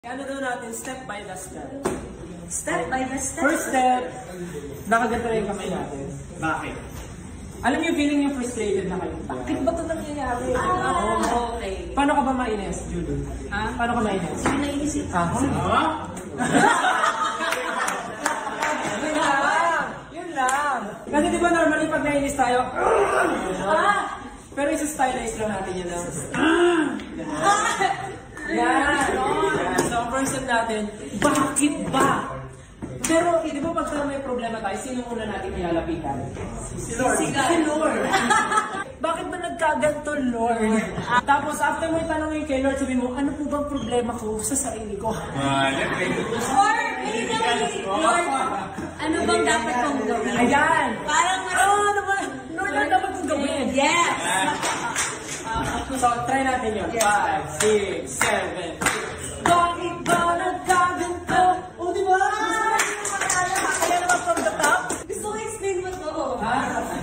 Ano daw natin, step by the step. Step by the step? First step, nakaganto na yung kamay natin. Bakit? Alam niyo, feeling yung frustrated na kayo. Bakit ba ito nangyayari? Okay. Paano ka ba mainis, Julie? Ha? Paano ka mainis? Sino nainis ito? Yun lang. Kasi di ba normally pag nainis tayo, pero isa-stylize lang natin yun lang. Yan. So, first step natin, bakit ba? Pero, di ba pag may problema tayo, sino muna natin ilalapitan? Si Lord. Si Lord. Bakit ba nagkaganto, Lord? Tapos, after mo itanongin kay Lord, sabihin mo, ano po bang problema ko sa sarili ko? Or, Lord, ano bang dapat kong gawin? Ayan. Parang mas... ano ba? Lord, ano dapat kong gawin? Yes! So, try natin yun. 5, 6, 7. Bakit ba nagkaganto? O, di ba? Kaya naman from the top. Gusto ko explain mo to.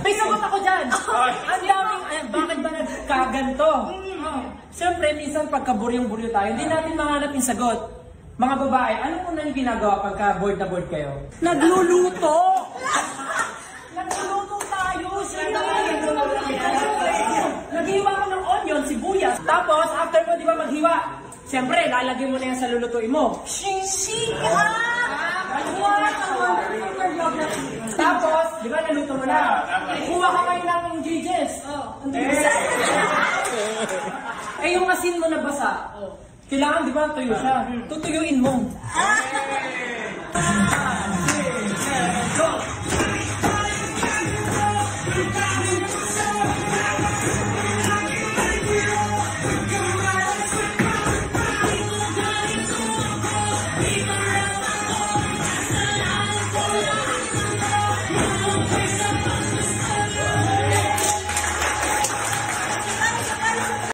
May sagot ako dyan. Ang daming, bakit ba nagkaganto? Siyempre, minsan pagka-buryong-buryo tayo, hindi natin mahanap yung sagot. Mga babae, ano muna yung ginagawa pagka bored na bored kayo? Nagluluto! Nagluluto tayo! Naghiwa ko ng onion, sibuyas. Tapos, after mo, di ba maghiwa? Siyempre, lalagay mo na yan sa lulutuin mo. Tapos, di ba naluto mo na? Kuha ka kayo ng GJs. Eh, yung asin mo na basa. Kailangan, di ba, tuyo siya. Tutuyuin mo. Go!